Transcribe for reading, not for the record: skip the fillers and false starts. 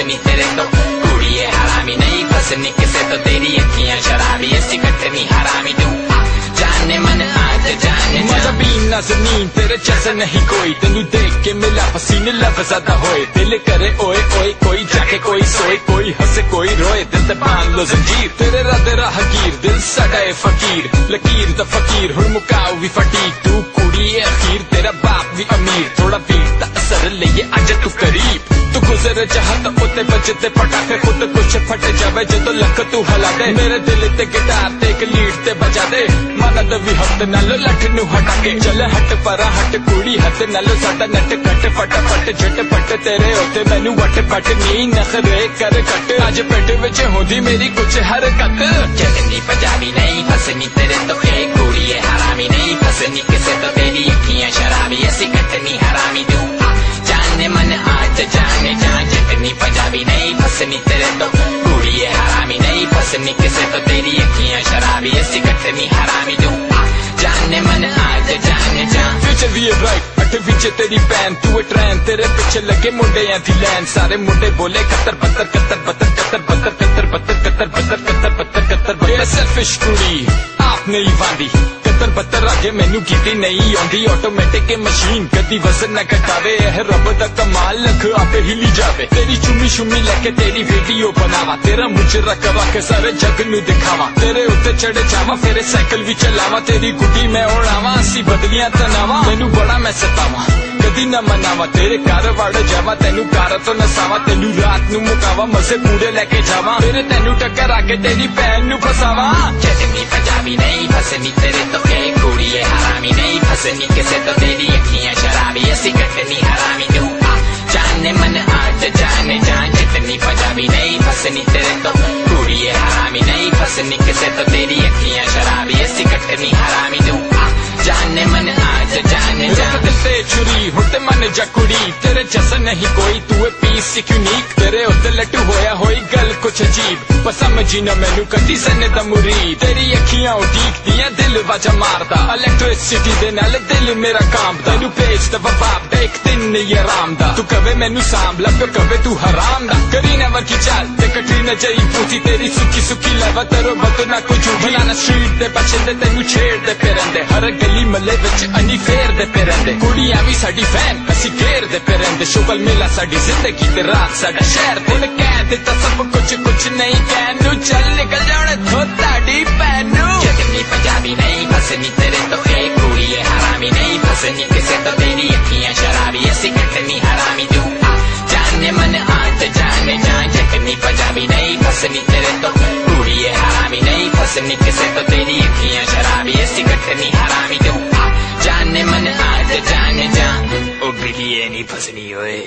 फसनी तेरे तो कुड़ी है हरामी नहीं फसनी किसे तो तेरी अखियां शराबी ऐसी कटनी हरामी तू जाने मन आज जाने मजा भी नाज़नीन तेरे जैसा नहीं कोई तेनू देख के मिला पसीने लब ज्यादा होए दिल करे ओए ओए कोई जाके कोई सोए कोई हंसे कोई रोए दिल ते बांध लो जंजीर तेरे राधे राहगीर दिल साडा है फकीर लकीर दा फकीर हुण मुकाओ भी फटीक तू कुड़ी है अखीर तेरा बाप भी अमीर थोड़ा वीर दा असर लेके आज तू करीब तू गुजर जहां तो उते बजते पटाखे खुद कुछ फट जावे जदों लक तू हला दे मेरे दिल ते गिटार ते एक लीड ते बजा दे मनद भी हफ्ते नालो लठ नू हटा के चल हट परा हट कुड़ी हथ नालो साडा नट कट फटाफट झटपट तेरे होते मैनू वट पट नी नखरे कर कट अज पेट विच होंदी मेरी कुछ हरकत जगनी पंजाबी नहीं फसनी तेरे तो ए कुड़ी है हरामी नहीं फसनी किसे तो तेरी अखियां शराबी ऐसी कटनी हरामी तू जाने मन आज जाने जा जगनी पंजाबी नहीं फसनी तेरे तो कुड़ी है हरामी नहीं फसनी किसे तो तेरी अखियां शराबी ऐसी कटनी हरामी तू जाने मन आज जाने जा फ्यूचर भी है ब्राइट विच तेरी पैन तू है ट्रेन तेरे पीछे लगे मुंडे थी लैन सारे मुंडे बोले कतर बत्तर कतर बत्तर कतर बत्तर कतर बत्तर कतर बत्तर कतर बत्तर कतर बत्तर सेल्फिश कुड़ी आप नहीं वांदी कतर बत्तर आगे मैनू कीती नहीं आंदी ऑटोमेटिक मशीन कदी वजन न घटावे है रब दा कमाल लख आपे हिली जावे तेरी चुम्मी शुम्मी लेके तेरी वीडियो बनावा तेरा मुजरा करवा के सारे जग नू दिखावा तेरे उत्ते चढ़े जावा फिर साइकिल भी चलावा तेरी गुड्डी मैं उड़ावा असी बदलियां तनावा मैनू बड़ा मैं सतावा कदी न मनावा तेरे घर वड़ जावा तेनू कार तो नसावा तेनू रात नू मुकावा मजे पूरे लेके जावा फिर तेनू टक्कर आके तेरी भैन नू फसावा जगनी पंजाबी नहीं फसनी तेरे तो ए कुड़ी है हरामी नहीं फसनी किसे तो तेरी अखियां शराबी ऐसी कटनी हरामी तू जाने मन आज जाने जा जगनी पंजाबी नहीं फसनी तेरे तो कुड़ी है हरामी नहीं फसनी किसे तो तेरी अखियां शराबी ऐसी कटनी हरामी तू जाने मन आज जाने जा दिल ते छुरी हुट मन जा कुड़ी तेरे जैसा नहीं कोई तू है पीस यूनिक तेरे उत्ते लट्टू होया होई गल कुछ अजीब पर समझी न मैनू कदी सने दा मुरीद तेरी अखियां उठीक दियां दिल वाजा मारदा इलेक्ट्रिसिटी दे नाल दिल मेरा कांपदा तैनू भेज दा बाप दा एक दिन नहीं आराम दा तू कवे मैनू सांभला फिर कवे तू हराम दा करीना वर्गी चाल ते कटरीना जई पूती तेरी सुखी सुखी लवा तेरो बत ना कोई झूठी ना स्ट्रीट दे बचंदे तैनू छेड़दे फिरंदे हर गली मले विच अनी फेरदे फिरंदे कुड़ियां भी साडी फैन असी घेरदे फिरंदे शुगल मेला साडी जिंदगी ते रात साडा शहर हुण कह दित्ता सब कुछ कुछ नहीं कहनू चल निकल जाने थो ताड़ी पैनू जगनी पंजाबी नहीं फसनी तेरे तो ए कुड़ी है हरामी नहीं फसनी किसे तो तेरी अखियां शराबी ऐसी कटनी हरामी तू जाने मन आज जाने जा जगनी पंजाबी नहीं फसनी तेरे तो कुड़ी है हरामी नहीं फसनी किसे तो तेरी अखियां शराबी ऐसी कटनी हरामी तू जाने मन आज जाने जा ओ बिलिए नहीं फसनी होए